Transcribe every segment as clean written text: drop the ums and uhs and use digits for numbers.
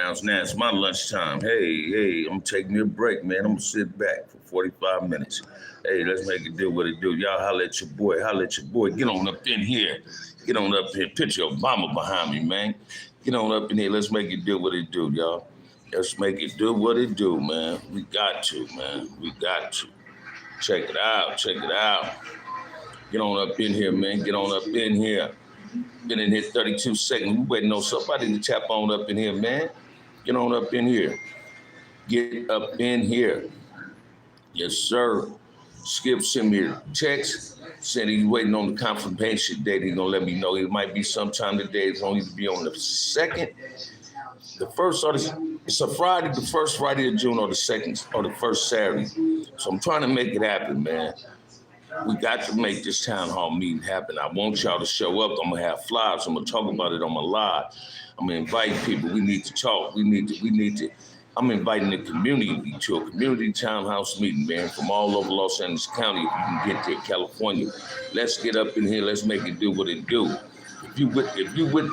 pounds. Now it's my lunchtime. Hey, I'm taking me a break, man. I'm gonna sit back for 45 minutes. Hey, let's make it do what it do. Y'all holla at your boy. Holla at your boy. Get on up in here. Get on up here. Picture Obama behind me, man. Get on up in here. Let's make it do what it do, y'all. Let's make it do what it do, man. We got to, man. We got to. Check it out. Check it out. Get on up in here, man. Get on up in here. Been in here 32 seconds. We waiting on somebody to tap on up in here, man. Get on up in here. Get up in here. Yes, sir. Skip sent me a text. Said he's waiting on the confirmation date. He's gonna let me know. It might be sometime today. It's gonna be on the second, the first, or it's a Friday, the first Friday of June, or the second, or the first Saturday. So I'm trying to make it happen, man. We got to make this town hall meeting happen. I want y'all to show up. I'm gonna have flyers. I'm gonna talk about it on my live. I'm gonna invite people. We need to talk. We need to. I'm inviting the community to a community townhouse meeting, man, from all over Los Angeles County. If you can get there, California. Let's get up in here. Let's make it do what it do. If you would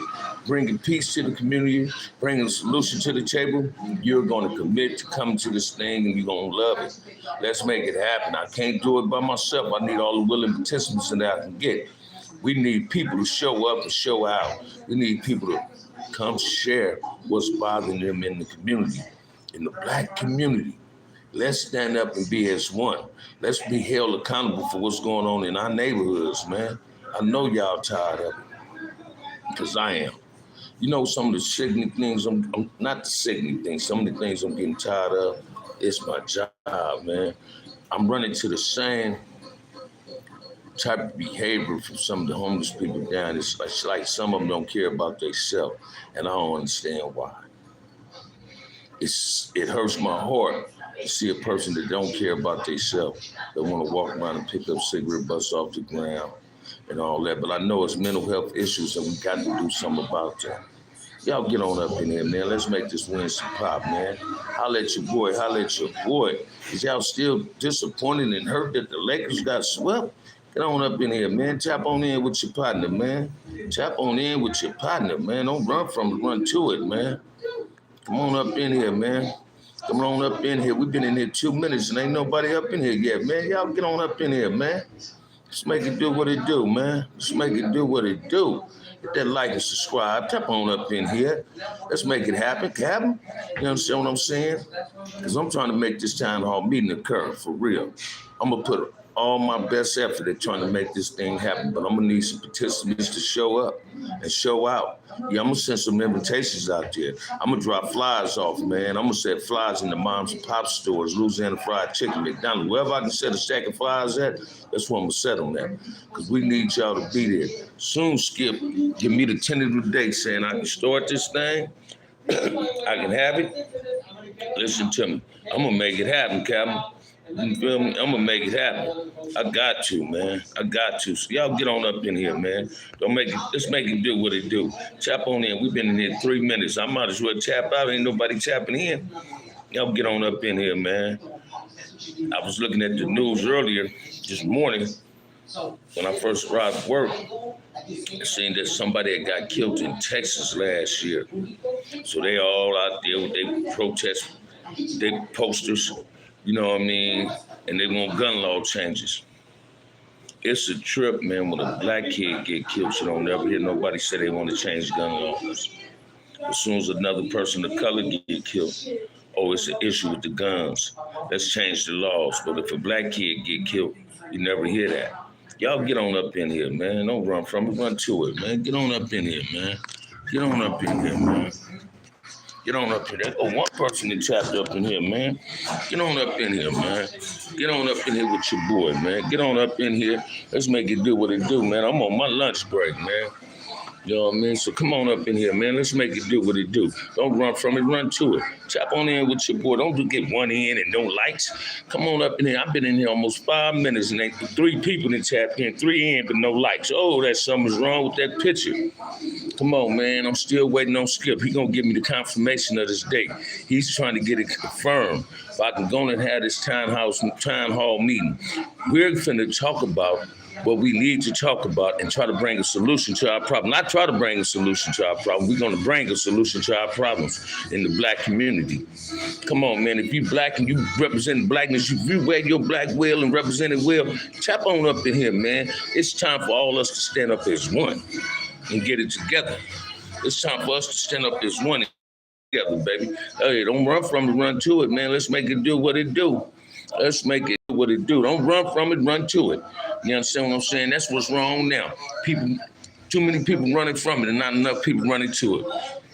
bring peace to the community, bring a solution to the table, you're going to commit to coming to this thing and you're going to love it. Let's make it happen. I can't do it by myself. I need all the willing participants that I can get. We need people to show up and show out. We need people to come share what's bothering them in the community, in the Black community. Let's stand up and be as one. Let's be held accountable for what's going on in our neighborhoods, man. I know y'all tired of it, because I am. You know, some of the sickening things, I'm not the sickening things, some of the things I'm getting tired of, it's my job, man. I'm running to the same type of behavior from some of the homeless people down. It's like some of them don't care about themselves, and I don't understand why. It hurts my heart to see a person that don't care about themselves, that want to walk around and pick up cigarette butts off the ground and all that. But I know it's mental health issues, and we got to do something about that. Y'all get on up in here, man. Let's make this win some pop, man. Holla at your boy. Holla at your boy. Is y'all still disappointed and hurt that the Lakers got swept? Get on up in here, man. Tap on in with your partner, man. Tap on in with your partner, man. Don't run from it. Run to it, man. Come on up in here, man. Come on up in here. We've been in here 2 minutes and ain't nobody up in here yet, man. Y'all get on up in here, man. Let's make it do what it do, man. Let's make it do what it do. Hit that like and subscribe. Tap on up in here. Let's make it happen. Happen? You understand what I'm saying? Because I'm trying to make this town hall meeting occur for real. I'm going to put all my best effort at trying to make this thing happen, but I'm going to need some participants to show up and show out. Yeah, I'm going to send some invitations out there. I'm going to drop flyers off, man. I'm going to set flyers in the moms and pop stores, Louisiana Fried Chicken, McDonald's. Wherever I can set a stack of flyers at, that's where I'm going to set them at, because we need y'all to be there. Soon, Skip, give me the tentative date saying I can start this thing. I can have it. Listen to me. I'm going to make it happen, Captain. You feel me? I'm gonna make it happen. I got to, man. I got to. So y'all get on up in here, man. Let's make it do what it do. Tap on in. We've been in here 3 minutes. I might as well tap out. Ain't nobody tapping in. Y'all get on up in here, man. I was looking at the news earlier this morning when I first arrived at work. I seen that somebody had got killed in Texas last year. So they all out there with their protest, their posters. You know what I mean? And they want gun law changes. It's a trip, man, when a black kid get killed. You don't never hear nobody say they want to change gun laws. As soon as another person of color get killed, oh, it's an issue with the guns. Let's change the laws. But if a black kid get killed, you never hear that. Y'all get on up in here, man. Don't run from it. Run to it, man. Get on up in here, man. Get on up in here, man. Get on up in here. Oh, one person that tapped up in here, man. Get on up in here, man. Get on up in here with your boy, man. Get on up in here. Let's make it do what it do, man. I'm on my lunch break, man. You know what I mean? So come on up in here, man. Let's make it do what it do. Don't run from it. Run to it. Tap on in with your boy. Don't get one in and no likes. Come on up in here. I've been in here almost 5 minutes and 3 people that tapped in, 3 in, but no likes. Oh, that something's wrong with that picture. Come on, man. I'm still waiting on Skip. He gonna give me the confirmation of this date. He's trying to get it confirmed. If I can go and have this town hall meeting. We're finna talk about what we need to talk about and try to bring a solution to our problem. Not try to bring a solution to our problem. We're going to bring a solution to our problems in the black community. Come on, man. If you black and you represent blackness, if you wear your black well and represent it well, tap on up in here, man. It's time for all us to stand up as one and get it together. It's time for us to stand up as one together, baby. Hey, don't run from it, run to it, man. Let's make it do what it do. Let's make it do what it do. Don't run from it, run to it. You understand what I'm saying? That's what's wrong now. Too many people running from it and not enough people running to it.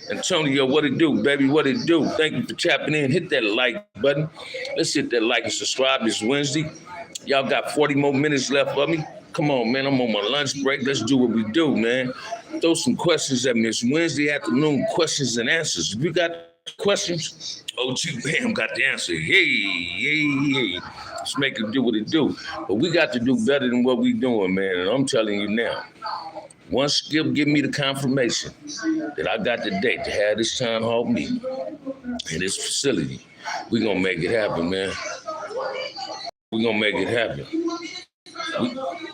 Antonio, what it do, baby? What it do? Thank you for tapping in. Hit that like button. Let's hit that like and subscribe. It's Wednesday. Y'all got 40 more minutes left of me. Come on, man. I'm on my lunch break. Let's do what we do, man. Throw some questions at me. It's Wednesday afternoon, questions and answers. If you got questions, OG Bamm got the answer. Hey. Let's make it do what it do. But we got to do better than what we doing, man. And I'm telling you now, once Skip give me the confirmation that I got the date to have this town hall meeting in this facility, we're going to make it happen, man. We're going to make it happen.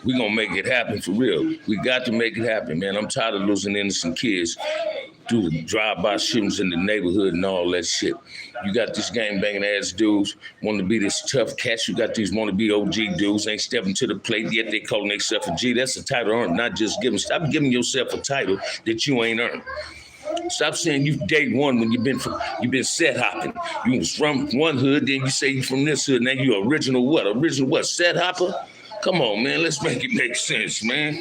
We're going to make it happen for real. We got to make it happen, man. I'm tired of losing innocent kids through the drive-by shootings in the neighborhood and all that shit. You got these gang-banging ass dudes want to be this tough cats. You got these want to be OG dudes, ain't stepping to the plate, yet they calling themselves a G. That's a title earned, not just giving. Stop giving yourself a title that you ain't earned. Stop saying you day one when you've been set hopping. You was from one hood, then you say you from this hood, now you original what? Original what? Set hopper? Come on, man. Let's make it make sense, man.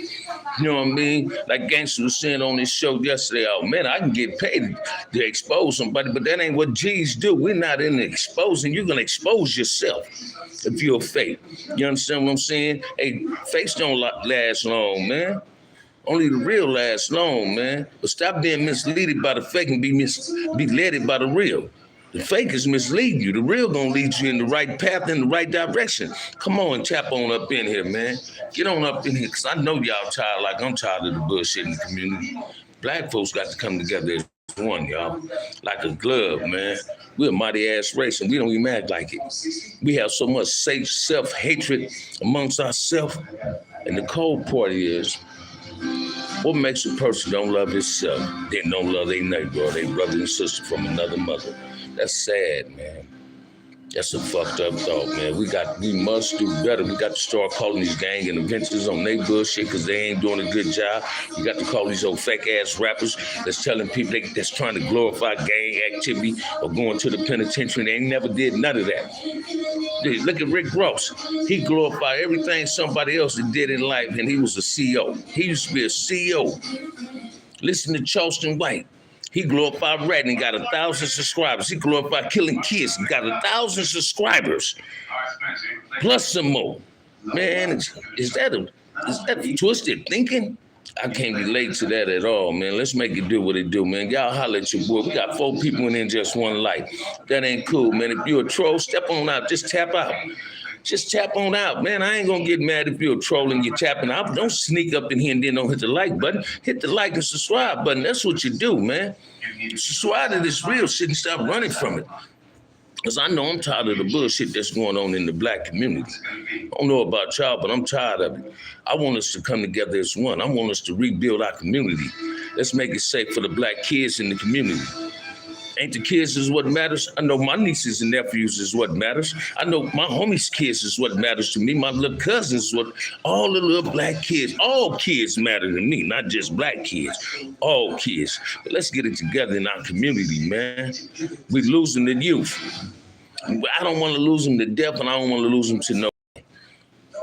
You know what I mean? Like Gangster was saying on this show yesterday, oh, man, I can get paid to expose somebody, but that ain't what G's do. We're not in the exposing. You're going to expose yourself if you're fake. You understand what I'm saying? Hey, fakes don't last long, man. Only the real last long, man. But stop being misled by the fake and be led by the real. The fake is misleading you. The real gonna lead you in the right path, in the right direction. Come on, tap on up in here, man. Get on up in here, because I know y'all tired like I'm tired of the bullshit in the community. Black folks got to come together as one, y'all. Like a glove, man. We're a mighty ass race, and we don't even act like it. We have so much self-hatred amongst ourselves. And the cold part is, what makes a person don't love himself, then don't love their neighbor or their brother and sister from another mother? That's sad, man. That's a fucked up thought, man. We must do better. We got to start calling these gang interventions on their bullshit because they ain't doing a good job. We got to call these old fake ass rappers that's telling people that's trying to glorify gang activity or going to the penitentiary. They ain't never did none of that. Dude, look at Rick Ross. He glorified everything somebody else did in life, and he was a CEO. He used to be a CEO. Listen to Charleston White. He glorified ratting and got 1,000 subscribers. He glorified killing kids and got 1,000 subscribers. Plus some more. Man, is that twisted thinking? I can't relate to that at all, man. Let's make it do what it do, man. Y'all holler at your boy. We got 4 people in just one light. That ain't cool, man. If you're a troll, step on out. Just tap out. Just tap on out, man. I ain't gonna get mad if you're a troll and you're tapping out. Don't sneak up in here and then don't hit the like button. Hit the like and subscribe button. That's what you do, man. Subscribe to this real shit and stop running from it. Because I know I'm tired of the bullshit that's going on in the black community. I don't know about y'all, but I'm tired of it. I want us to come together as one. I want us to rebuild our community. Let's make it safe for the black kids in the community. Ain't the kids is what matters? I know my nieces and nephews is what matters. I know my homies' kids is what matters to me. My little cousins, all the little black kids, all kids matter to me, not just black kids, all kids. But let's get it together in our community, man. We're losing the youth. I don't want to lose them to death, and I don't want to lose them to no.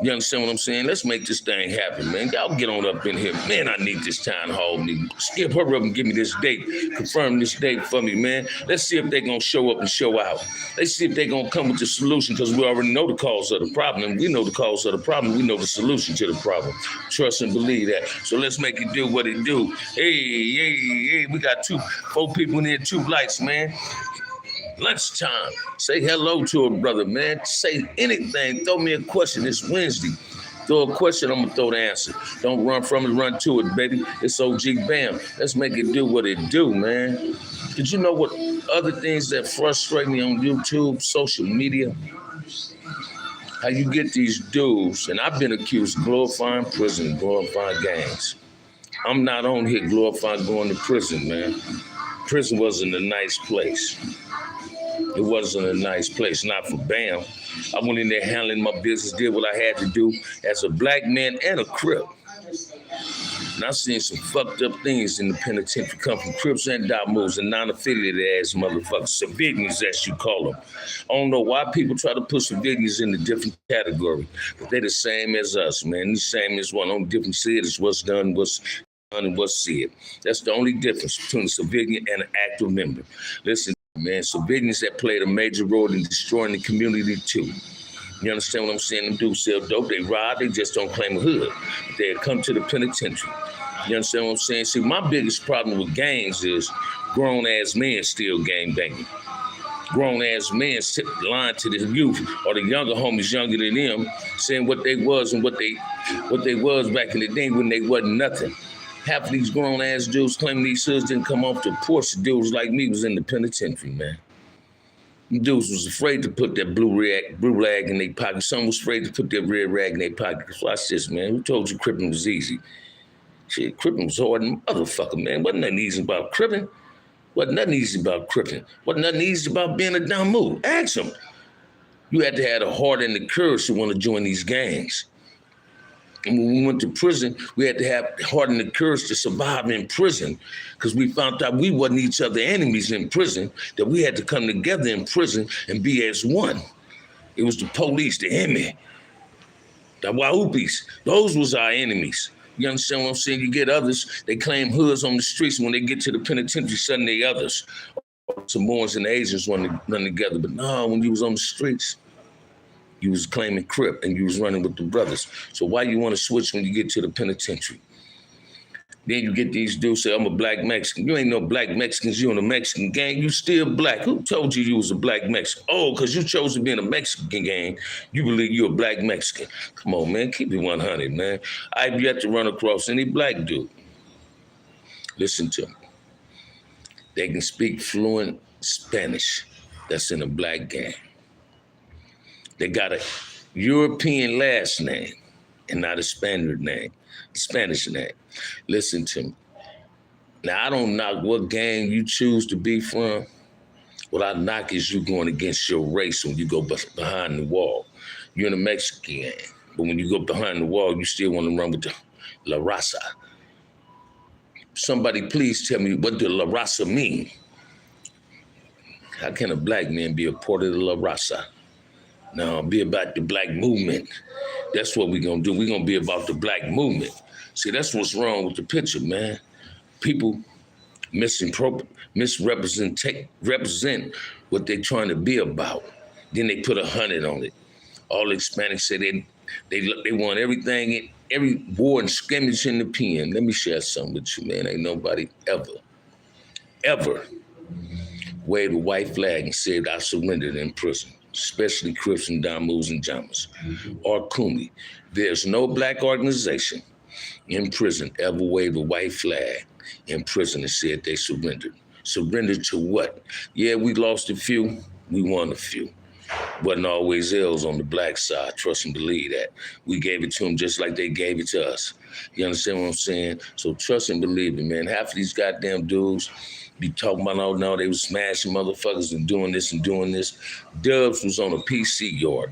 You understand what I'm saying? Let's make this thing happen, man. Y'all get on up in here. Man, I need this town hall meeting. Skip, hurry up and give me this date. Confirm this date for me, man. Let's see if they're going to show up and show out. Let's see if they're going to come with the solution, because we already know the cause of the problem. We know the cause of the problem. We know the solution to the problem. Trust and believe that. So let's make it do what it do. Hey, we got 4 people in here, 2 lights, man. Lunchtime. Say hello to a brother, man. Say anything. Throw me a question. It's Wednesday. Throw a question, I'm going to throw the answer. Don't run from it, run to it, baby. It's OG Bamm. Let's make it do what it do, man. Did you know what other things that frustrate me on YouTube, social media? how you get these dudes, and I've been accused of glorifying prison, glorifying gangs. I'm not on here glorifying going to prison, man. Prison wasn't a nice place. It wasn't a nice place, not for Bamm. I went in there handling my business, did what I had to do as a black man and a Crip. And I've seen some fucked up things in the penitentiary come from Crips and Damos and non-affiliated ass motherfuckers, civilians as you call them. I don't know why people try to put civilians in a different category, but they're the same as us, man. The same as one. Only difference said is what's done, what's done, and what's said. That's the only difference between a civilian and an active member. Listen, man, civilians that played a major role in destroying the community too. You understand what I'm saying? Them dudes sell dope, they rob, they just don't claim a hood. They come to the penitentiary. You understand what I'm saying? See, my biggest problem with gangs is grown-ass men still gang banging. Grown-ass men lying to the youth or the younger homies younger than them, saying what they was and what they was back in the day when they wasn't nothing. Half of these grown-ass dudes claiming these hoods didn't come off the porch. Dudes like me was in the penitentiary, man. Dudes was afraid to put that blue rag in their pocket. Some was afraid to put that red rag in their pocket. Watch this, man. Who told you cripping was easy? Shit, cripping was hard than motherfucker, man. Wasn't nothing easy about cripping. Wasn't nothing easy about cripping. Wasn't nothing easy about being a Damu. Ask them. You had to have the heart and the courage to want to join these gangs. And when we went to prison, we had to have the heart and the courage to survive in prison because we found out we wasn't each other enemies in prison, that we had to come together in prison and be as one. It was the police, the enemy, the Wahupis. Those was our enemies. You understand what I'm saying? You get others, they claim hoods on the streets. When they get to the penitentiary, suddenly they others. Samoans and Asians run together. But no, when you was on the streets, you was claiming Crip and you was running with the brothers. So why you want to switch when you get to the penitentiary? Then you get these dudes say, I'm a black Mexican. You ain't no black Mexicans, you in a Mexican gang, you still black. Who told you was a black Mexican? Oh, because you chose to be in a Mexican gang, you believe you're a black Mexican. Come on, man, keep it 100, man. I've yet to run across any black dude. Listen to me. They can speak fluent Spanish that's in a black gang. They got a European last name and not a Spaniard name, Spanish name. Listen to me. Now, I don't knock what gang you choose to be from. What I knock is you going against your race when you go behind the wall. You're in a Mexican gang, but when you go behind the wall, you still want to run with the La Raza. Somebody please tell me what the La Raza mean. How can a black man be a part of the La Raza? No, be about the black movement. That's what we're going to do. We're going to be about the black movement. See, that's what's wrong with the picture, man. People misrepresent what they're trying to be about. Then they put 100 on it. All Hispanics say they want everything, every war and skirmish in the pen. Let me share something with you, man. Ain't nobody ever waved a white flag and said, I surrendered in prison. Especially Crips and Damus and Jamas, or Kumi. There's no black organization in prison ever waved a white flag in prison and said they surrendered. Surrendered to what? Yeah, we lost a few, we won a few. Wasn't always L's on the black side, trust and believe that. We gave it to them just like they gave it to us. You understand what I'm saying? So trust and believe it, man. Half of these goddamn dudes be talking about, oh no, they was smashing motherfuckers and doing this and doing this. Dubs was on a PC yard.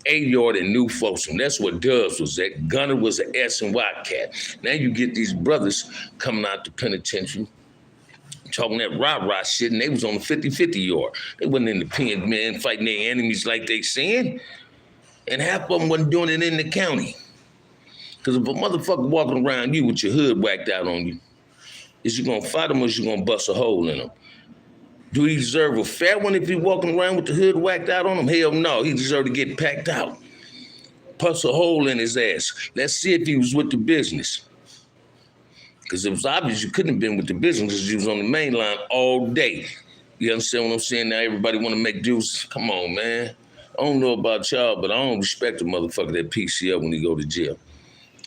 A yard in New Folsom. That's what Dubs was at. Gunner was an S and Y cat. Now you get these brothers coming out the penitentiary talking that rah-rah shit, and they was on the 50-50 yard. They wasn't in the pen, man, fighting their enemies like they saying. And half of them wasn't doing it in the county. Because if a motherfucker walking around you with your hood whacked out on you, is you gonna fight him or is you gonna bust a hole in him? Do he deserve a fair one if he walking around with the hood whacked out on him? Hell no, he deserve to get packed out. Bust a hole in his ass. Let's see if he was with the business. Because it was obvious you couldn't have been with the business because you was on the main line all day. You understand what I'm saying? Now everybody want to make dudes. Come on, man. I don't know about y'all, but I don't respect a motherfucker that PC up when he go to jail.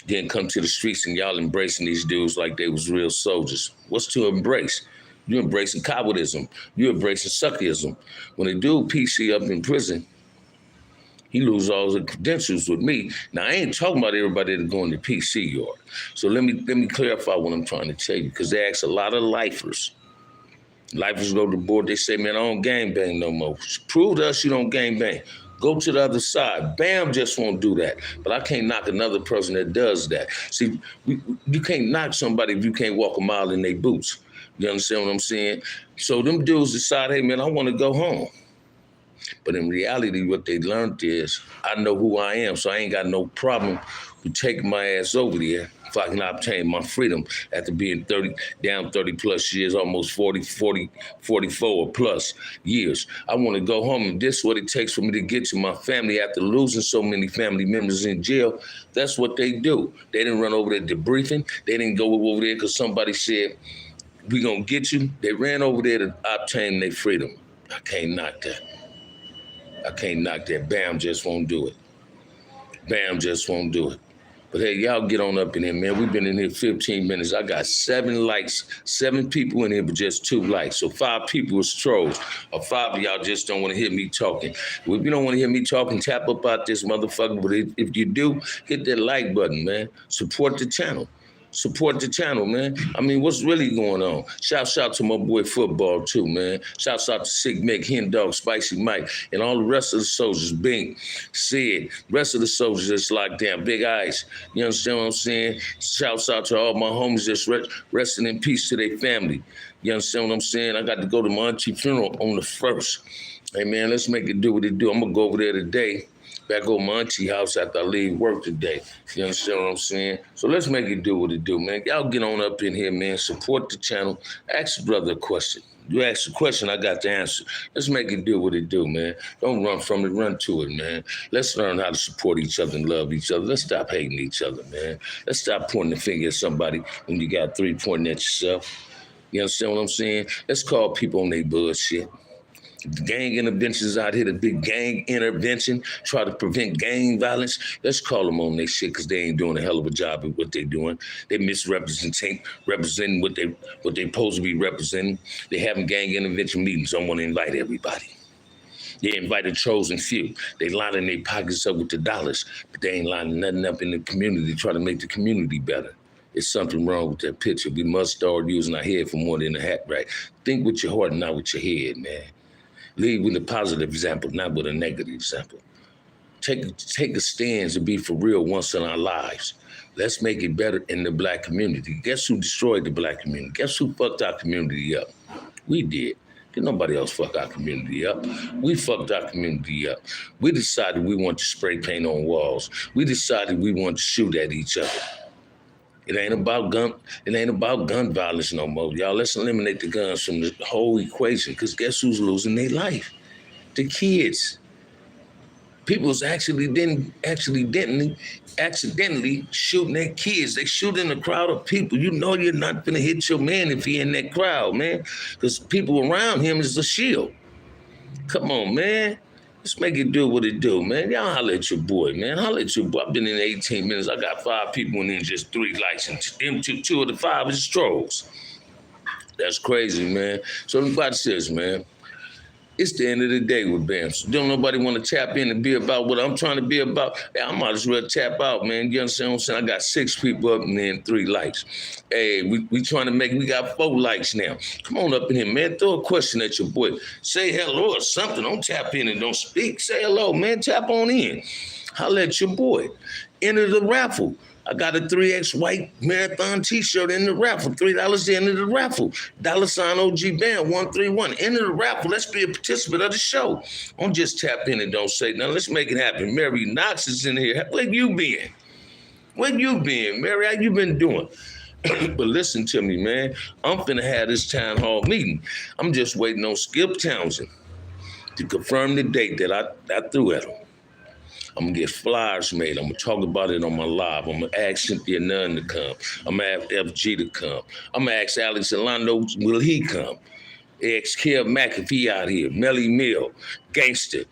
Then come to the streets and y'all embracing these dudes like they was real soldiers. What's to embrace? You embracing cowardism. You embracing suckerism. When a dude PC up in prison, He lose all the credentials with me. Now I ain't talking about everybody that go in the PC yard. So let me clarify what I'm trying to tell you, because they ask a lot of lifers. Lifers go to the board, they say, man, I don't gang bang no more. Prove to us you don't gang bang. Go to the other side. Bam just won't do that. But I can't knock another person that does that. See, you can't knock somebody if you can't walk a mile in their boots. You understand what I'm saying? So them dudes decide, hey, man, I want to go home. But in reality, what they learned is, I know who I am, so I ain't got no problem with taking my ass over there if I can obtain my freedom after being 30 plus years, almost 44 or plus years. I want to go home, and this is what it takes for me to get to my family after losing so many family members in jail. That's what they do. They didn't run over there debriefing. They didn't go over there because somebody said, we gonna get you. They ran over there to obtain their freedom. I can't knock that. I can't knock that. Bam just won't do it. Bam just won't do it. But hey, y'all get on up in here, man. We've been in here 15 minutes. I got 7 likes, 7 people in here, but just 2 likes. So 5 people is trolls. Or 5 of y'all just don't want to hear me talking. If you don't want to hear me talking, tap up out this motherfucker. But if you do, hit that like button, man. Support the channel. Support the channel, man. I mean, what's really going on? Shouts out to my boy Football, too, man. Shouts out to Sick Mick, Hen Dog, Spicy Mike, and all the rest of the soldiers, Bing, Sid, rest of the soldiers that's locked down, Big Ice. You understand what I'm saying? Shouts out to all my homies that's resting in peace to their family. You understand what I'm saying? I got to go to my auntie funeral on the 1st. Hey, man, let's make it do what it do. I'm going to go over there today. Back over my auntie house after I leave work today. You understand what I'm saying? So let's make it do what it do, man. Y'all get on up in here, man. Support the channel. Ask the brother a question. You ask a question, I got the answer. Let's make it do what it do, man. Don't run from it, run to it, man. Let's learn how to support each other and love each other. Let's stop hating each other, man. Let's stop pointing the finger at somebody when you got 3 pointing at yourself. You understand what I'm saying? Let's call people on their bullshit. The gang interventions out here, the big gang intervention, try to prevent gang violence. Let's call them on their shit, because they ain't doing a hell of a job at what they're doing. They representing what they supposed to be representing. They having gang intervention meetings. I want to invite everybody. They invited chosen few. They lining their pockets up with the dollars, but they ain't lining nothing up in the community, trying to make the community better. There's something wrong with that picture. We must start using our head for more than a hat rack. Think with your heart and not with your head, man. Lead with a positive example, not with a negative example. Take a stance and be for real once in our lives. Let's make it better in the black community. Guess who destroyed the black community? Guess who fucked our community up? We did. Did nobody else fuck our community up? We fucked our community up. We decided we want to spray paint on walls. We decided we want to shoot at each other. It ain't about gun violence no more, y'all. Let's eliminate the guns from the whole equation, because guess who's losing their life? The kids. People's accidentally shooting their kids. They shoot in a crowd of people. You know you're not gonna hit your man if he in that crowd, man, because people around him is a shield. Come on, man. Let's make it do what it do, man. Y'all holler at your boy, man. Holler at your boy. I've been in 18 minutes. I got 5 people and then just 3 likes. And them two of the 5 is trolls. That's crazy, man. So everybody says, man, it's the end of the day with Bam. So don't nobody want to tap in and be about what I'm trying to be about. Hey, I might as well tap out, man. You understand what I'm saying? I got 6 people up and then 3 likes. Hey, we trying to we got 4 likes now. Come on up in here, man. Throw a question at your boy. Say hello or something. Don't tap in and don't speak. Say hello, man. Tap on in. Holla at your boy. Enter the raffle. I got a 3X white marathon t-shirt in the raffle. $3 to enter the raffle. $ OG Bamm 131. Enter the raffle. Let's be a participant of the show. Don't just tap in and don't say nothing. Let's make it happen. Mary Knox is in here. Where you been? Where you been, Mary? How you been doing? But listen to me, man. I'm finna have this town hall meeting. I'm just waiting on Skip Townsend to confirm the date that I threw at him. I'm gonna get flyers made. I'm gonna talk about it on my live. I'm gonna ask Cynthia Nunn to come. I'm gonna ask FG to come. I'm gonna ask Alex Orlando, will he come? Ask Kev Mack if he out here. Melly Mill, Gangster.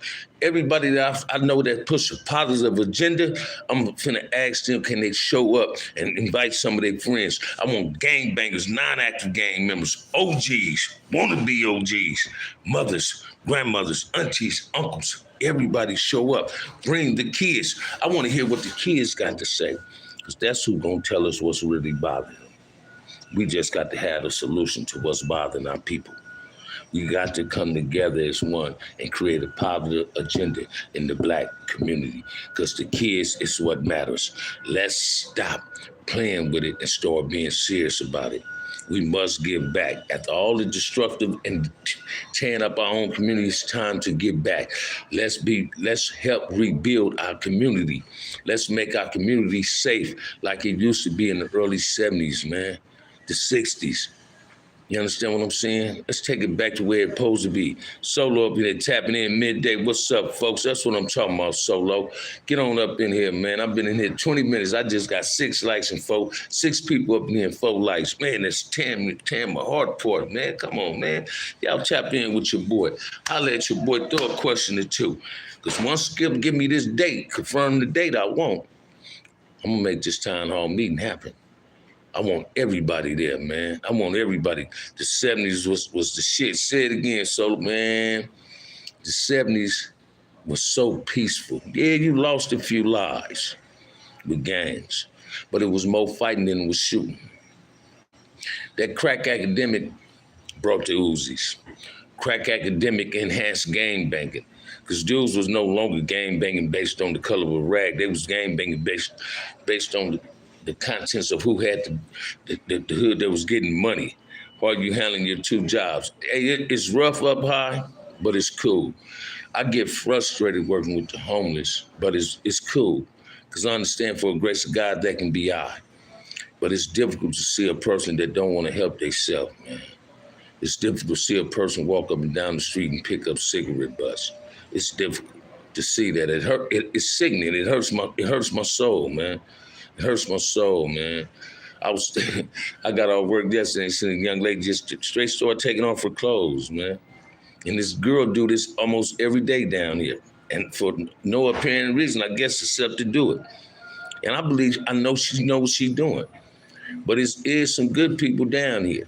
Everybody that I know that push a positive agenda, I'm finna ask them, can they show up and invite some of their friends? I want gangbangers, non-active gang members, OGs, wanna be OGs, mothers, grandmothers, aunties, uncles, Everybody show up. Bring the kids. I want to hear what the kids got to say, because that's who gonna tell us what's really bothering them. We just got to have a solution to what's bothering our people. We got to come together as one and create a positive agenda in the Black community, because the kids is what matters. Let's stop playing with it and start being serious about it. We must give back. After all the destructive and tearing up our own community, it's time to give back. Let's help rebuild our community. Let's make our community safe like it used to be in the early 70s, man, the 60s. You understand what I'm saying? Let's take it back to where it's supposed to be. Solo up here tapping in midday. What's up, folks? That's what I'm talking about, Solo. Get on up in here, man. I've been in here 20 minutes. I just got 6 likes and 6 people up in here and 4 likes. Man, that's tearing my heart apart, man. Come on, man. Y'all tap in with your boy. Holla at your boy. Throw a question or two. Because once Skip give me this date, confirm the date I want, I'm going to make this town hall meeting happen. I want everybody there, man. I want everybody. The 70s was the shit. Say it again, Solo, man. The 70s was so peaceful. Yeah, you lost a few lives with gangs, but it was more fighting than it was shooting. That crack academic brought the Uzis. Crack academic enhanced gang banging, because dudes was no longer gang banging based on the color of a rag. They was gang banging based on the contents of who had the hood that was getting money while you handling your 2 jobs. Hey, it's rough up high, but it's cool. I get frustrated working with the homeless, but it's cool, because I understand for the grace of God that can be I. But it's difficult to see a person that don't want to help themselves, man. It's difficult to see a person walk up and down the street and pick up cigarette butts. It's difficult to see that. It's sickening. It hurts my soul, man. It hurts my soul, man. I got off work yesterday and seen a young lady just straight start taking off her clothes, man. And this girl do this almost every day down here. And for no apparent reason, I guess, except to do it. And I know she knows what she's doing. But it's some good people down here.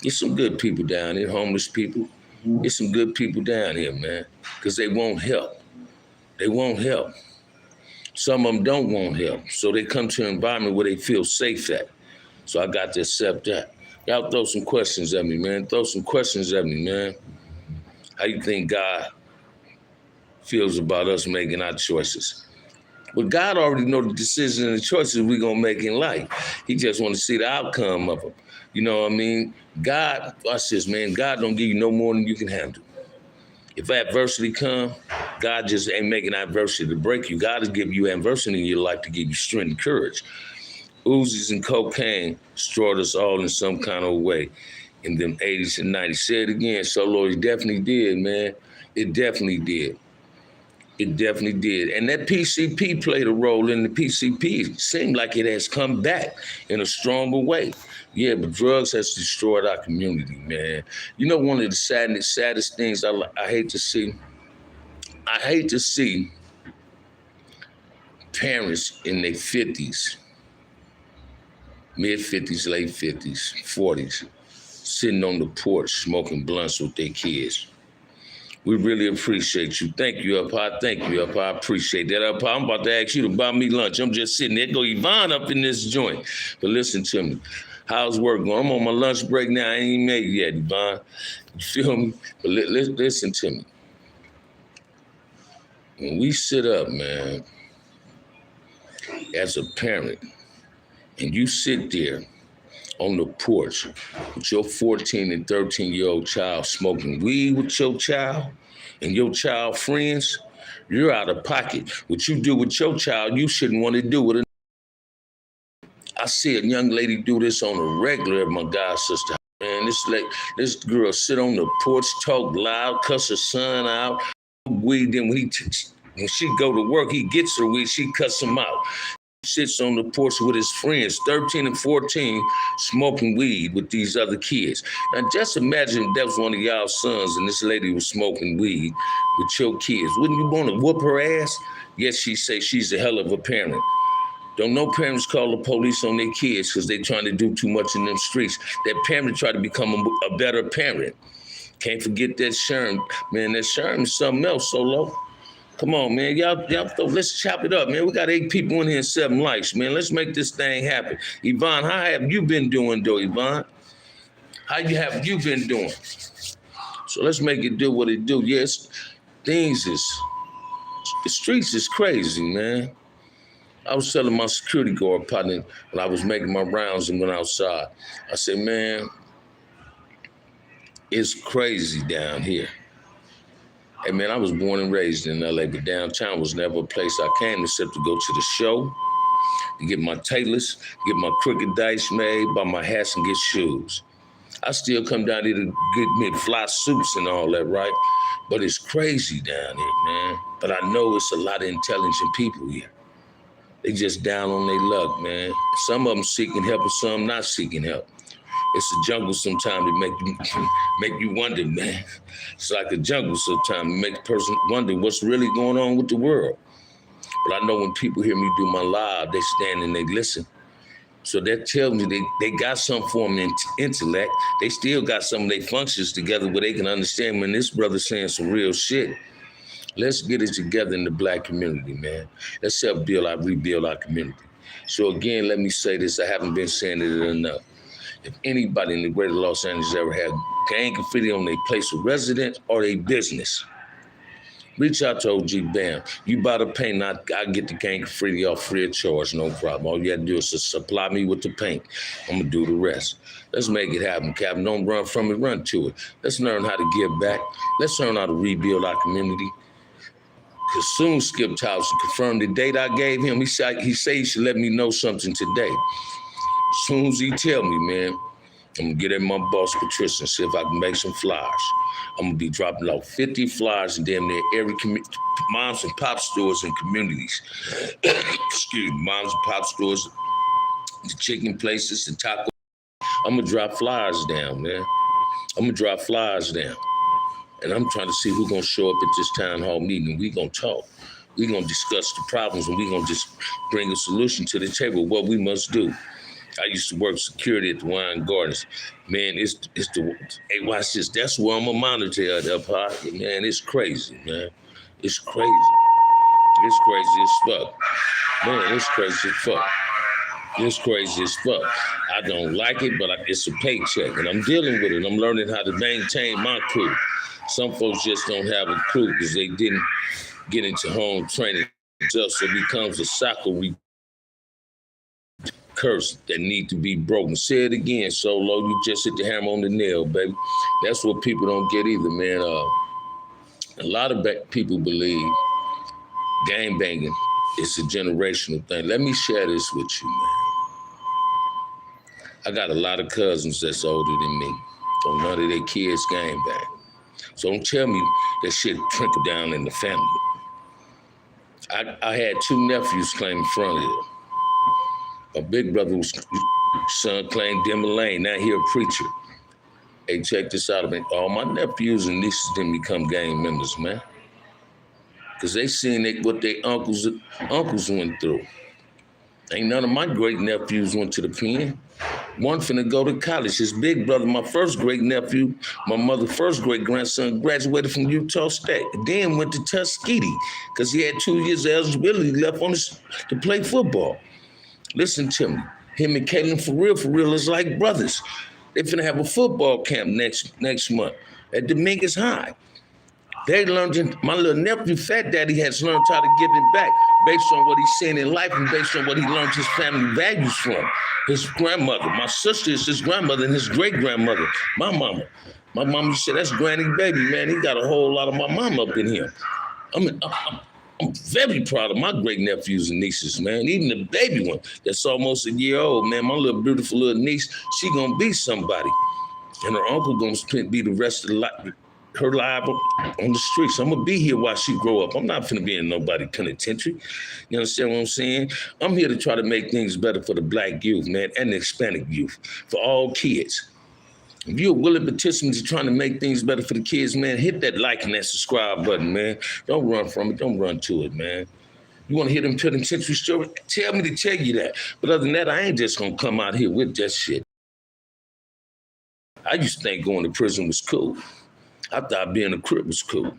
It's some good people down here, homeless people. It's some good people down here, man, because they won't help. They won't help. Some of them don't want help, so they come to an environment where they feel safe at. So I got to accept that. Y'all throw some questions at me, man. Throw some questions at me, man. How you think God feels about us making our choices? But God already know the decisions and the choices we're going to make in life. He just want to see the outcome of them. You know what I mean? God, watch this, man. God don't give you no more than you can handle. If adversity come, God just ain't making adversity to break you. God is giving you adversity in your life to give you strength and courage. Uzis and cocaine destroyed us all in some kind of way in them 80s and 90s. Say it again, Solo. It definitely did, man. It definitely did. It definitely did. And that PCP played a role in the PCP. It seemed like it has come back in a stronger way. Yeah, but drugs has destroyed our community, man. You know, one of the saddest things I hate to see? I hate to see parents in their 50s, mid-50s, late 50s, 40s, sitting on the porch smoking blunts with their kids. We really appreciate you. Thank you, Up High. Thank you, Up High. I appreciate that, Up High. I'm about to ask you to buy me lunch. I'm just sitting there. Go Yvonne up in this joint. But listen to me. How's work going? I'm on my lunch break now. I ain't even made it yet, Yvonne. You feel me? But listen to me. When we sit up, man, as a parent, and you sit there on the porch with your 14 and 13-year-old child smoking weed with your child and your child friends, you're out of pocket. What you do with your child, you shouldn't want to do with another. I see a young lady do this on a regular at my god sister. Man, this girl sit on the porch, talk loud, cuss her son out, weed. Then when she go to work, he gets her weed, she cuss him out. Sits on the porch with his friends, 13 and 14, smoking weed with these other kids. Now just imagine if that was one of y'all sons and this lady was smoking weed with your kids. Wouldn't you want to whoop her ass? Yes, she say she's a hell of a parent. Don't no parents call the police on their kids because they trying to do too much in them streets. That parent try to become a better parent. Can't forget that Sherm. Man, that Sherm is something else, Solo. Come on, man. Y'all, let's chop it up, man. We got 8 people in here and 7 likes, man. Let's make this thing happen. Yvonne, how have you been doing, though, Yvonne? How have you been doing? So let's make it do what it do. Yes, the streets is crazy, man. I was telling my security guard partner when I was making my rounds and went outside. I said, man, it's crazy down here. Hey, man, I was born and raised in LA, but downtown was never a place I came except to go to the show, to get my tailors, get my crooked dice made, buy my hats and get shoes. I still come down here to get me fly suits and all that, right? But it's crazy down here, man. But I know it's a lot of intelligent people here. They just down on their luck, man. Some of them seeking help and some not seeking help. It's a jungle sometimes that make you wonder, man. It's like a jungle sometimes. It makes a person wonder what's really going on with the world. But I know when people hear me do my live, they stand and they listen. So that tells me they got some form of intellect. They still got some of their functions together where they can understand when this brother's saying some real shit. Let's get it together in the Black community, man. Let's help rebuild our community. So again, let me say this. I haven't been saying it enough. If anybody in the greater Los Angeles ever had gang graffiti on their place of residence or their business, reach out to OG Bamm. You buy the paint, I get the gang graffiti off free of charge, no problem. All you have to do is just supply me with the paint. I'm gonna do the rest. Let's make it happen, Captain. Don't run from it, run to it. Let's learn how to give back. Let's learn how to rebuild our community. Because soon Skip Towson confirmed the date I gave him. He said he should let me know something today. As soon as he tell me, man, I'm gonna get at my boss, Patricia, and see if I can make some flyers. I'm gonna be dropping off 50 flyers in damn near every moms and pop stores and communities. Excuse me, moms and pop stores, the chicken places, the taco. I'm gonna drop flyers down, man. I'm gonna drop flyers down. And I'm trying to see who's gonna show up at this town hall meeting. We gonna talk. We gonna discuss the problems and we gonna just bring a solution to the table, what we must do. I used to work security at the Wine Gardens. Man, it's the, hey, watch this. That's where I'm a monitor at up high. Man, it's crazy, man. It's crazy. It's crazy as fuck. Man, it's crazy as fuck. It's crazy as fuck. I don't like it, but it's a paycheck, and I'm dealing with it. I'm learning how to maintain my crew. Some folks just don't have a clue because they didn't get into home training themselves, so it becomes a cycle curse that need to be broken. Say it again, Solo. You just hit the hammer on the nail, baby. That's what people don't get either, man. A lot of people believe gang banging is a generational thing. Let me share this with you, man. I got a lot of cousins that's older than me. So none of their kids gang bang. So don't tell me that shit trickle down in the family. I had 2 nephews claiming front of it. My big brother's son claimed Denver Lane, now he a preacher. Hey, check this out, man. All my nephews and nieces didn't become gang members, man. Because they seen what their uncles went through. Ain't none of my great nephews went to the pen. One finna go to college. His big brother, my first great nephew, my mother's first great grandson, graduated from Utah State. Then went to Tuskegee because he had 2 years of eligibility left on to play football. Listen to me. Him and Caitlin, for real, is like brothers. They finna have a football camp next month at Dominguez High. They learned, my little nephew, Fat Daddy, has learned how to give it back based on what he's seen in life and based on what he learned his family values from. His grandmother, my sister is his grandmother and his great-grandmother, my mama. My mama said, that's Granny Baby, man. He got a whole lot of my mama up in here. I'm very proud of my great-nephews and nieces, man. Even the baby one that's almost a year old, man. My little beautiful little niece, she gonna be somebody. And her uncle gonna be the rest of her life on the streets. I'm gonna be here while she grow up. I'm not finna be in nobody penitentiary. You understand what I'm saying? I'm here to try to make things better for the Black youth, man, and the Hispanic youth, for all kids. If you're a willing participant to trying to make things better for the kids, man, hit that like and that subscribe button, man. Don't run from it. Don't run to it, man. You want to hear them penitentiary stories? Tell me to tell you that. But other than that, I ain't just gonna come out here with that shit. I used to think going to prison was cool. I thought being a Crip was cool.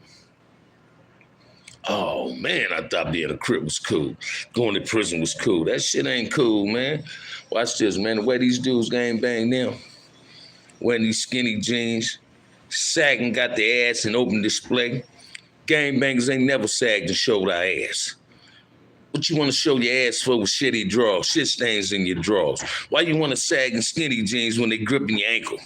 Oh man, I thought being a Crip was cool. Going to prison was cool. That shit ain't cool, man. Watch this, man. The way these dudes gang bang now, wearing these skinny jeans, sagging, got their ass in open display. Gang bangers ain't never sagged and showed our ass. What you want to show your ass for with shitty drawers, shit stains in your drawers? Why you want to sag in skinny jeans when they gripping your ankle?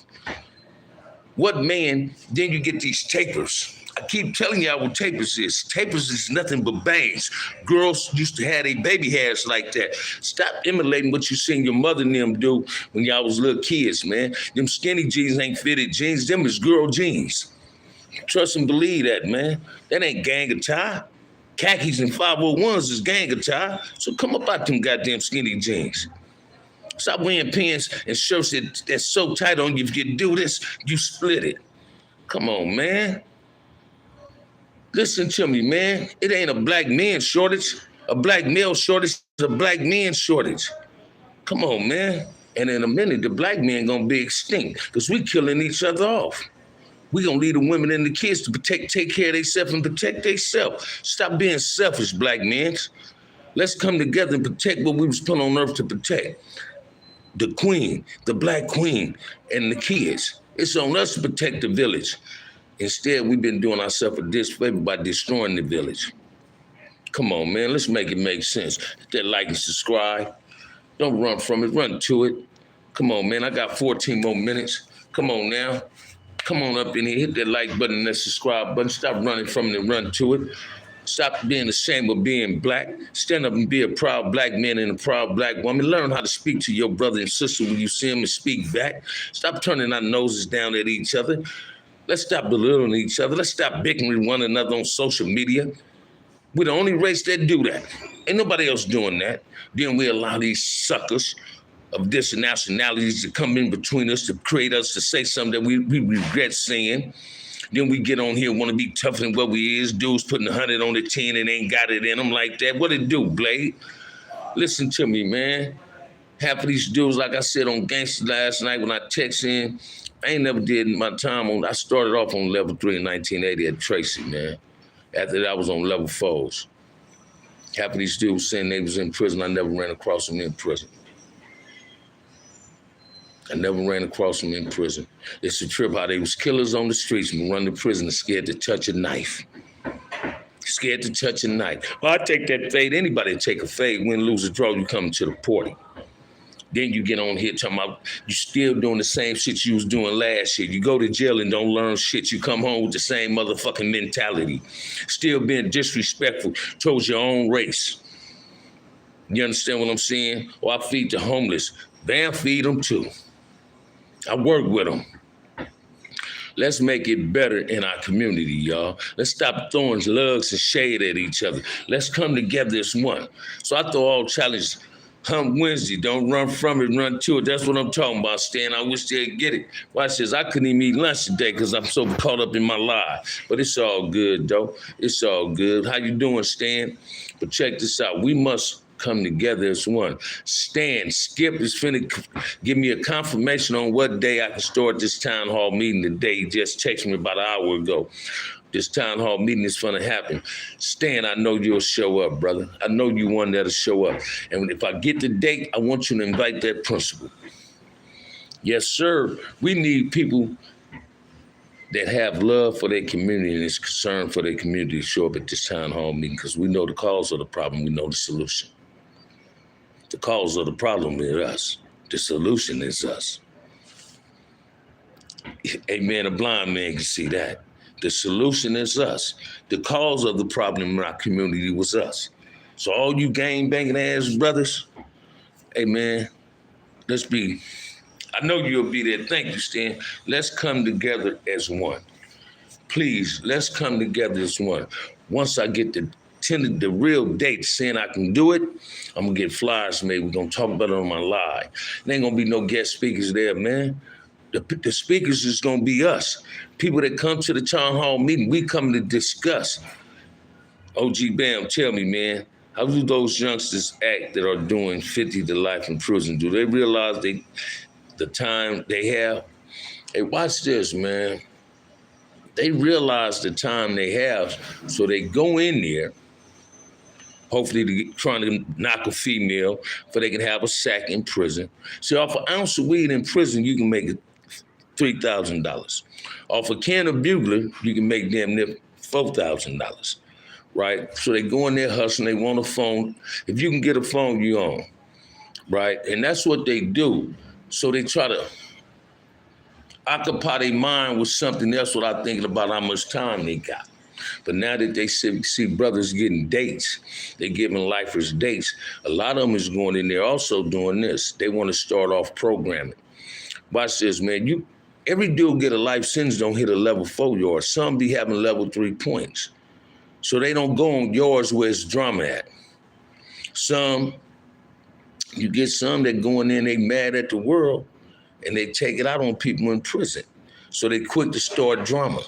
What man, then you get these tapers. I keep telling y'all what tapers is. Tapers is nothing but bangs. Girls used to have their baby hairs like that. Stop emulating what you seen your mother and them do when y'all was little kids, man. Them skinny jeans ain't fitted jeans. Them is girl jeans. Trust and believe that, man. That ain't gang attire. Khakis and 501s is gang attire. So come up out them goddamn skinny jeans. Stop wearing pants and shirts that's so tight on you. If you do this, you split it. Come on, man. Listen to me, man. It ain't a black man shortage. A black male shortage is a black man shortage. Come on, man. And in a minute, the black men gonna be extinct because we killing each other off. We gonna leave the women and the kids to take care of themselves and protect themselves. Stop being selfish, black men. Let's come together and protect what we was put on earth to protect. The queen, the black queen, and the kids. It's on us to protect the village. Instead, we've been doing ourselves a disfavor by destroying the village. Come on, man, let's make it make sense. Hit that like and subscribe. Don't run from it, run to it. Come on, man, I got 14 more minutes. Come on now. Come on up in here, hit that like button and that subscribe button. Stop running from it and run to it. Stop being ashamed of being black. Stand up and be a proud black man and a proud black woman. Learn how to speak to your brother and sister when you see them and speak back. Stop turning our noses down at each other. Let's stop belittling each other. Let's stop bickering one another on social media. We're the only race that do that. Ain't nobody else doing that. Then we allow these suckers of different nationalities to come in between us to create us to say something that we regret saying. Then we get on here and want to be tougher than what we is. Dudes putting 100 on the 10 and ain't got it in them like that. What it do, Blade? Listen to me, man. Half of these dudes, like I said on Gangsta last night when I text in, I ain't never did my time on, I started off on level 3 in 1980 at Tracy, man. After that, I was on level 4s. Half of these dudes saying they was in prison. I never ran across them in prison. I never ran across them in prison. It's a trip how they was killers on the streets and run to prison and scared to touch a knife. Scared to touch a knife. Well, I take that fade. Anybody take a fade, win, lose, or draw, you come to the party. Then you get on here talking about you still doing the same shit you was doing last year. You go to jail and don't learn shit. You come home with the same motherfucking mentality. Still being disrespectful towards your own race. You understand what I'm saying? Or I feed the homeless. Bam, feed them too. I work with them. Let's make it better in our community, y'all. Let's stop throwing lugs and shade at each other. Let's come together as one. So I throw all challenges. Hump Wednesday, don't run from it, run to it. That's what I'm talking about, Stan. I wish they'd get it. Watch this, I couldn't even eat lunch today because I'm so caught up in my life. But it's all good, though. It's all good. How you doing, Stan? But check this out. We must come together as one. Stan, Skip is finna give me a confirmation on what day I can start this town hall meeting today. He just texted me about an hour ago. This town hall meeting is gonna happen. Stan, I know you'll show up, brother. I know you one that'll show up. And if I get the date, I want you to invite that principal. Yes, sir. We need people that have love for their community and is concerned for their community to show up at this town hall meeting because we know the cause of the problem, we know the solution. The cause of the problem is us. The solution is us. Hey man, a blind man can see that. The solution is us. The cause of the problem in our community was us. So all you gang banging ass brothers, hey man, let's be, I know you'll be there. Thank you, Stan. Let's come together as one. Please, let's come together as one. Once I get the real date saying I can do it, I'm gonna get flyers made. We're gonna talk about it on my live. There ain't gonna be no guest speakers there, man. The speakers is gonna be us. People that come to the town hall meeting, we come to discuss. OG Bamm, tell me, man, how do those youngsters act that are doing 50 to life in prison? Do they realize the time they have? Hey, watch this, man. They realize the time they have, so they go in there, hopefully trying to knock a female, so they can have a sack in prison. See, off an ounce of weed in prison, you can make it $3,000. Off a can of bugler, you can make damn near $4,000, right? So they go in there hustling, they want a phone. If you can get a phone, you own, right? And that's what they do. So they try to occupy their mind with something else without thinking about how much time they got. But now that they see brothers getting dates, they giving lifers dates, a lot of them is going in there also doing this. They want to start off programming. Watch this, man. Every dude get a life sentence don't hit a level 4 yard. Some be having level 3 points. So they don't go on yours where it's drama at. You get some that going in, they mad at the world, and they take it out on people in prison. So they quick to start drama.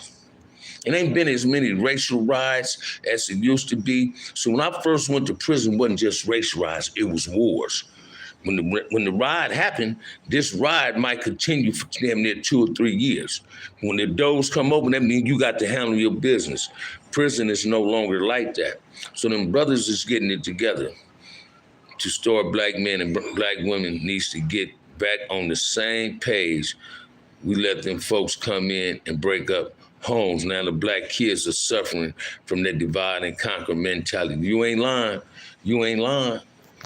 It ain't been as many racial riots as it used to be. So when I first went to prison, it wasn't just race riots, it was wars. When the riot happened, this riot might continue for damn near 2 or 3 years. When the doors come open, that means you got to handle your business. Prison is no longer like that. So them brothers is getting it together to start. Black men and black women needs to get back on the same page. We let them folks come in and break up homes. Now the black kids are suffering from that divide and conquer mentality. You ain't lying. You ain't lying.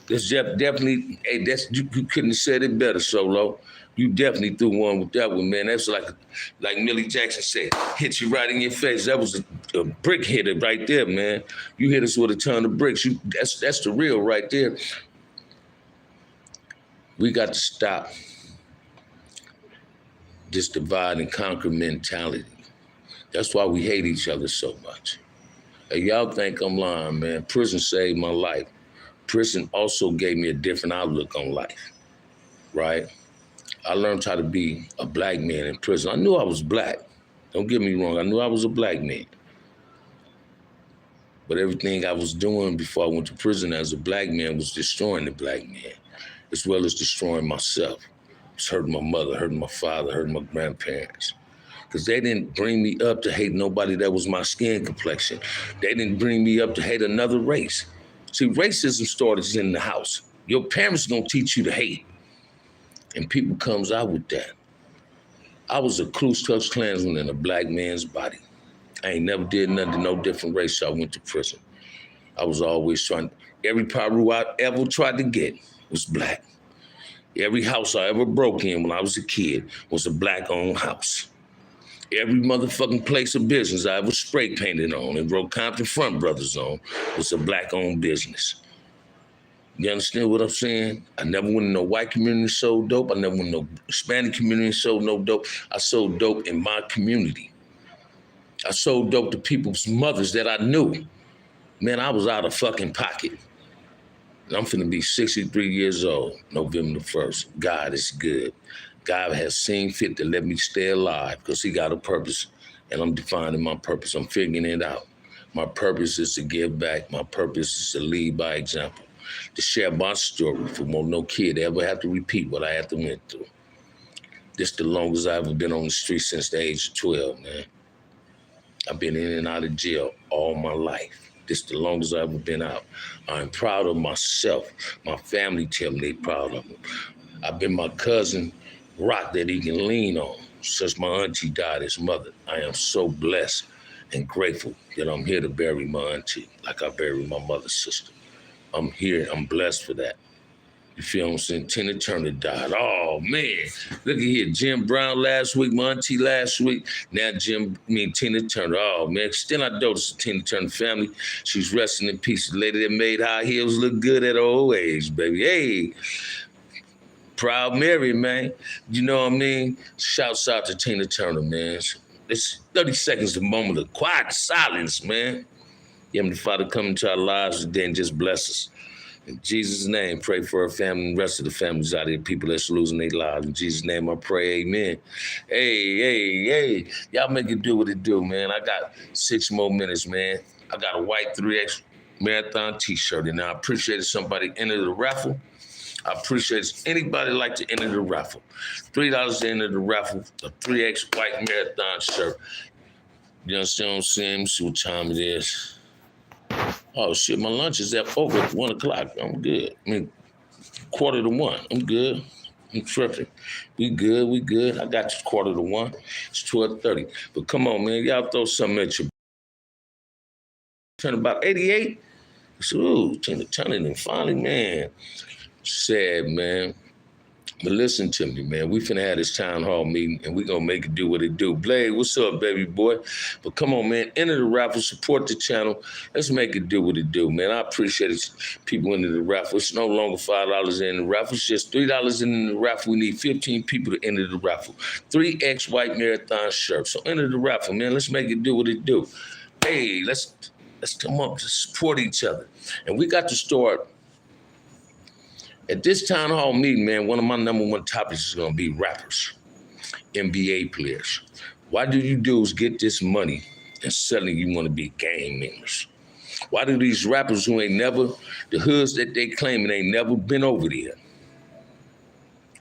That's definitely, hey, you couldn't have said it better, Solo. You definitely threw one with that one, man. That's like Millie Jackson said, hit you right in your face. That was a brick hitter right there, man. You hit us with a ton of bricks. That's the real right there. We got to stop this divide and conquer mentality. That's why we hate each other so much. Hey, y'all think I'm lying, man. Prison saved my life. Prison also gave me a different outlook on life, right? I learned how to be a black man in prison. I knew I was black. Don't get me wrong. I knew I was a black man. But everything I was doing before I went to prison as a black man was destroying the black man, as well as destroying myself. It was hurting my mother, hurting my father, hurting my grandparents. Because they didn't bring me up to hate nobody that was my skin complexion. They didn't bring me up to hate another race. See, racism started in the house. Your parents gonna teach you to hate. And people comes out with that. I was a Ku Klux Klansman in a black man's body. I ain't never did nothing to no different race, so I went to prison. I was always every Paru I ever tried to get was black. Every house I ever broke in when I was a kid was a black-owned house. Every motherfucking place of business I ever spray painted on and wrote Compton Front Brothers on was a black-owned business. You understand what I'm saying? I never went in no white community and sold dope. I never went in no Hispanic community and sold no dope. I sold dope in my community. I sold dope to people's mothers that I knew. Man, I was out of fucking pocket. And I'm finna be 63 years old, November the 1st. God is good. God has seen fit to let me stay alive because he got a purpose, and I'm defining my purpose. I'm figuring it out. My purpose is to give back. My purpose is to lead by example, to share my story for no kid to ever have to repeat what I had to went through. This the longest I've ever been on the street since the age of 12, man. I've been in and out of jail all my life. This the longest I've ever been out. I'm proud of myself. My family tell me they proud of me. I've been my cousin rock that he can lean on since my auntie died, his mother. I am so blessed and grateful that I'm here to bury my auntie like I buried my mother's sister. I'm here, I'm blessed for that. You feel what I'm saying? Tina Turner died. Oh, man. Look at here. Jim Brown last week, my auntie last week. Now Tina Turner. Oh, man. Still I notice the Tina Turner family. She's resting in peace. The lady that made high heels look good at her old age, baby. Hey. Proud Mary, man. You know what I mean? Shouts out to Tina Turner, man. It's 30 seconds, the moment of quiet silence, man. Heavenly Father, come into our lives today and just bless us. In Jesus' name, pray for our family and the rest of the families out there, people that's losing their lives. In Jesus' name, I pray, amen. Hey. Y'all make it do what it do, man. I got 6 more minutes, man. I got a white 3X marathon t-shirt, and I appreciate somebody entered the raffle. I appreciate anybody like to enter the raffle. $3 to enter the raffle, a 3X white marathon shirt. You understand what I'm saying? Let me see what time it is. Oh shit, my lunch is at over 1 o'clock. I'm good. I mean, 1:45. I'm good. I'm tripping. We good. I got you 1:45. It's 12:30. But come on, man. Y'all throw something at you. Turn about 88. Ooh, turning and finally, man. Sad, man. But listen to me, man. We finna have this town hall meeting, and we gonna make it do what it do. Blade, what's up, baby boy? But come on, man. Enter the raffle, support the channel. Let's make it do what it do, man. I appreciate it. People into the raffle. It's no longer $5 in the raffle. It's just $3 in the raffle. We need 15 people to enter the raffle. 3X White Marathon shirts. So enter the raffle, man. Let's make it do what it do. Hey, let's come up to support each other. And we got to start. At this town hall meeting, man, one of my number one topics is gonna be rappers, NBA players. Why do you dudes get this money and suddenly you wanna be gang members? Why do these rappers who ain't never, the hoods that they claiming ain't never been over there,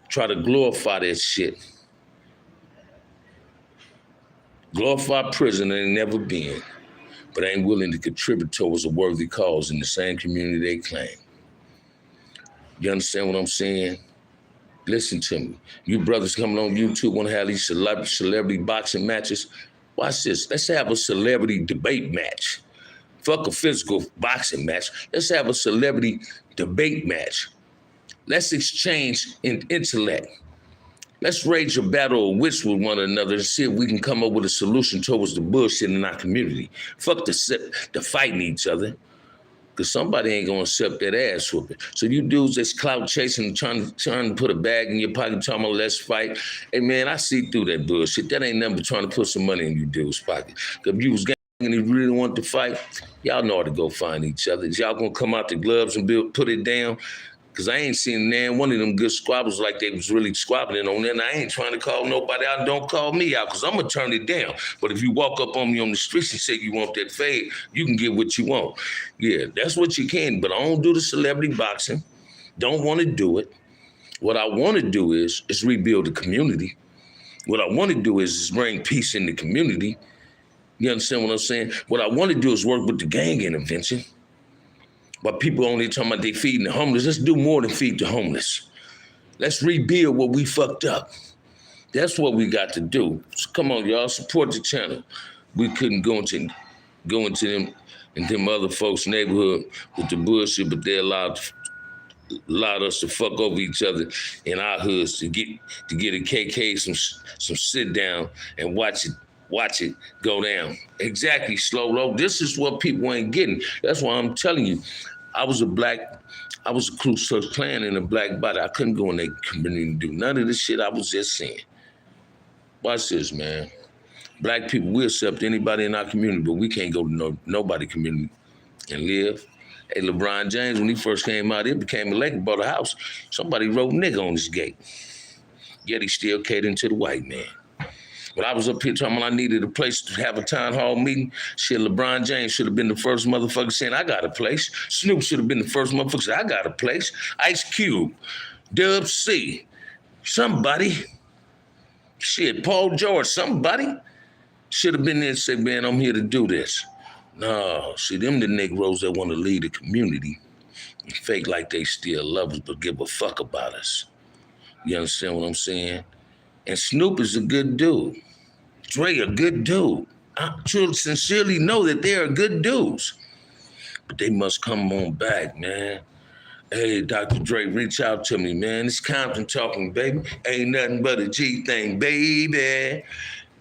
try to glorify that shit? Glorify prison they ain't never been, but ain't willing to contribute towards a worthy cause in the same community they claim. You understand what I'm saying? Listen to me. You brothers coming on YouTube want to have these celebrity boxing matches. Watch this. Let's have a celebrity debate match. Fuck a physical boxing match. Let's have a celebrity debate match. Let's exchange intellect. Let's rage a battle of wits with one another and see if we can come up with a solution towards the bullshit in our community. Fuck the fighting each other. Because somebody ain't gonna accept that ass whooping. So you dudes that's clout chasing, trying to put a bag in your pocket, talking about let's fight. Hey man, I see through that bullshit. That ain't nothing but trying to put some money in you dudes' pocket. Because if you was gang and you really want to fight, y'all know how to go find each other. Is y'all gonna come out the gloves and put it down? Because I ain't seen one of them good squabbles like they was really squabbling on there. And I ain't trying to call nobody out. Don't call me out because I'm going to turn it down. But if you walk up on me on the streets and say you want that fade, you can get what you want. Yeah, that's what you can. But I don't do the celebrity boxing. Don't want to do it. What I want to do is rebuild the community. What I want to do is bring peace in the community. You understand what I'm saying? What I want to do is work with the gang intervention. But people only talking about they feeding the homeless. Let's do more than feed the homeless. Let's rebuild what we fucked up. That's what we got to do. So come on, y'all, support the channel. We couldn't go into them other folks' neighborhood with the bullshit, but they allowed us to fuck over each other in our hoods to get a KK some sit down and watch it go down. Exactly, Slow Low. This is what people ain't getting. That's why I'm telling you. I was a Ku Klux Klan in a black body. I couldn't go in their community and do none of this shit I was just saying. Watch this, man. Black people, we accept anybody in our community, but we can't go to nobody community and live. Hey, LeBron James, when he first came out, he became a Laker, bought a house. Somebody wrote nigga on his gate. Yet he still catering to the white man. But I was up here talking about I needed a place to have a town hall meeting. Shit, LeBron James should have been the first motherfucker saying, I got a place. Snoop should have been the first motherfucker saying, I got a place. Ice Cube, Dub C, somebody. Shit, Paul George, somebody should have been there and said, man, I'm here to do this. No, see, them the Negroes that want to lead the community and fake like they still love us but give a fuck about us. You understand what I'm saying? And Snoop is a good dude. Dre a good dude. I truly, sincerely know that they are good dudes. But they must come on back, man. Hey, Dr. Dre, reach out to me, man. It's Compton talking, baby. Ain't nothing but a G thing, baby.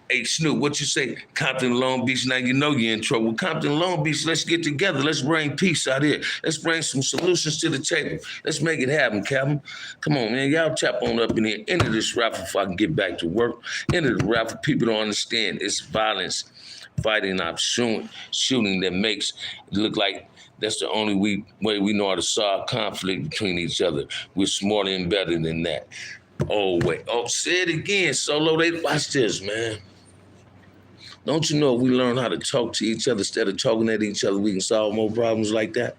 Hey, Snoop, what you say? Compton, Long Beach, now you know you're in trouble. Compton, Long Beach, let's get together. Let's bring peace out here. Let's bring some solutions to the table. Let's make it happen, Calvin. Come on, man. Y'all tap on up in here. Enter this raffle if I can get back to work. Enter the raffle. People don't understand. It's violence, fighting, not shooting that makes it look like that's the only way we know how to solve conflict between each other. We're smarter and better than that. Oh, wait. Oh, say it again, Solo. Watch this, man. Don't you know if we learn how to talk to each other instead of talking at each other, we can solve more problems like that?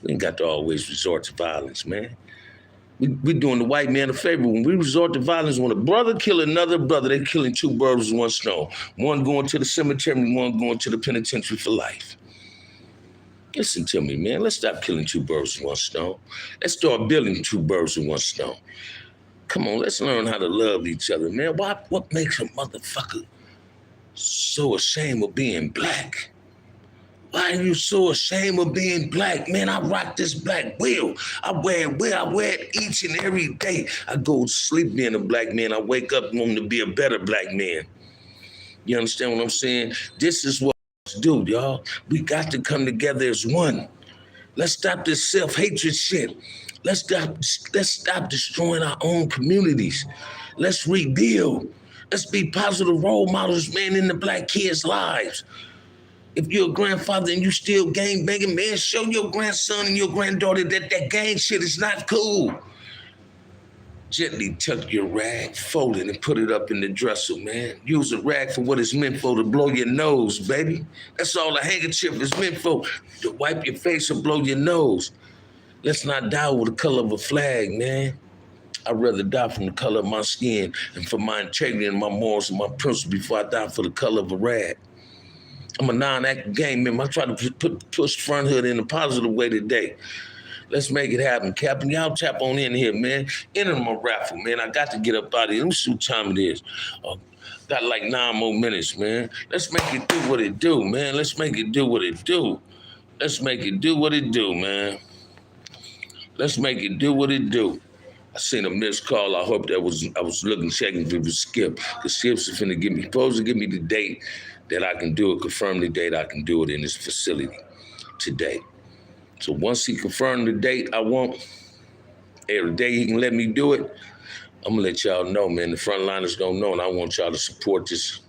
We ain't got to always resort to violence, man. We doing the white man a favor. When we resort to violence, when a brother kill another brother, they killing two birds with one stone. One going to the cemetery, one going to the penitentiary for life. Listen to me, man. Let's stop killing two birds with one stone. Let's start building two birds with one stone. Come on, let's learn how to love each other, man. What makes a motherfucker so ashamed of being black? Why are you so ashamed of being black? Man, I rock this black wheel. I wear it each and every day. I go to sleep being a black man. I wake up wanting to be a better black man. You understand what I'm saying? This is what we do, y'all. We got to come together as one. Let's stop this self-hatred shit. Let's stop destroying our own communities. Let's rebuild. Let's be positive role models, man, in the black kids' lives. If you're a grandfather and you still gang banging, man, show your grandson and your granddaughter that gang shit is not cool. Gently tuck your rag, fold it, and put it up in the dresser, man. Use a rag for what it's meant for, to blow your nose, baby. That's all a handkerchief is meant for, to wipe your face or blow your nose. Let's not die with the color of a flag, man. I'd rather die from the color of my skin and for my integrity and my morals and my principles before I die for the color of a rag. I'm a non-active gang member. I try to push front hood in a positive way today. Let's make it happen, Captain. Y'all tap on in here, man. Enter my raffle, man. I got to get up out of here. Let me see what time it is. Got like 9 more minutes, man. Let's make it do what it do, man. Let's make it do what it do. Let's make it do what it do, man. Let's make it do what it do. I seen a missed call. I hope I was looking, checking if it was Skip. Because Skip's supposed to give me the date that I can do it, confirm the date I can do it in this facility today. So once he confirmed the date I want, every day he can let me do it, I'm gonna let y'all know, man. The frontliners gonna know, and I want y'all to support this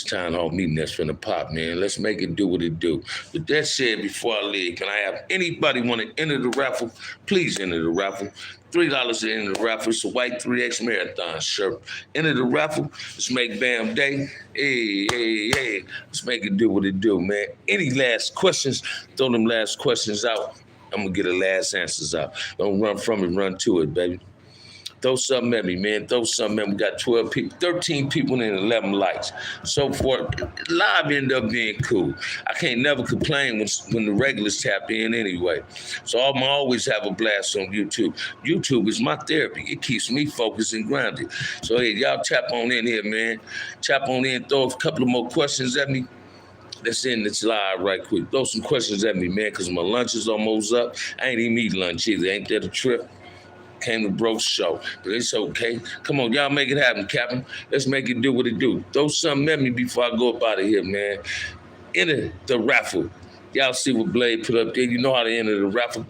town hall meeting that's finna pop, man. Let's make it do what it do. With that said, before I leave, can I have anybody want to enter the raffle? Please enter the raffle. $3 to enter the raffle. It's a white 3X marathon shirt. Enter the raffle. Let's make Bamm Day. Hey. Let's make it do what it do, man. Any last questions? Throw them last questions out. I'm gonna get the last answers out. Don't run from it, run to it, baby. Throw something at me, man. Throw something at me. We got 12 people, 13 people and 11 likes. So forth. Live ended up being cool. I can't never complain when the regulars tap in anyway. So I'm always have a blast on YouTube. YouTube is my therapy. It keeps me focused and grounded. So hey, y'all tap on in here, man. Tap on in, throw a couple of more questions at me. Let's end this live right quick. Throw some questions at me, man, because my lunch is almost up. I ain't even eat lunch either. Ain't that a trip? Came to Bro's show, but it's okay. Come on, y'all make it happen, Captain. Let's make it do what it do. Throw something at me before I go up out of here, man. Enter the raffle. Y'all see what Blade put up there. You know how to enter the raffle. $OG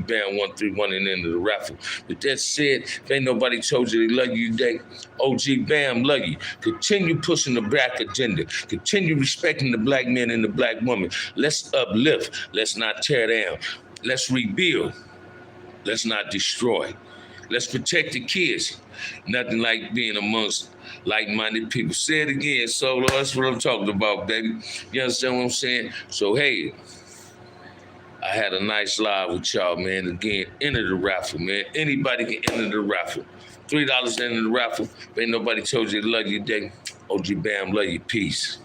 Bamm 131 and enter the raffle. With that said, if ain't nobody told you they love you today, OG Bamm love you. Continue pushing the black agenda. Continue respecting the black man and the black woman. Let's uplift. Let's not tear down. Let's rebuild. Let's not destroy. Let's protect the kids. Nothing like being amongst like-minded people. Say it again, Solo. That's what I'm talking about, baby. You understand what I'm saying? So, hey, I had a nice live with y'all, man. Again, enter the raffle, man. Anybody can enter the raffle. $3 to enter the raffle. If ain't nobody told you they love you today, OG Bamm love you. Peace.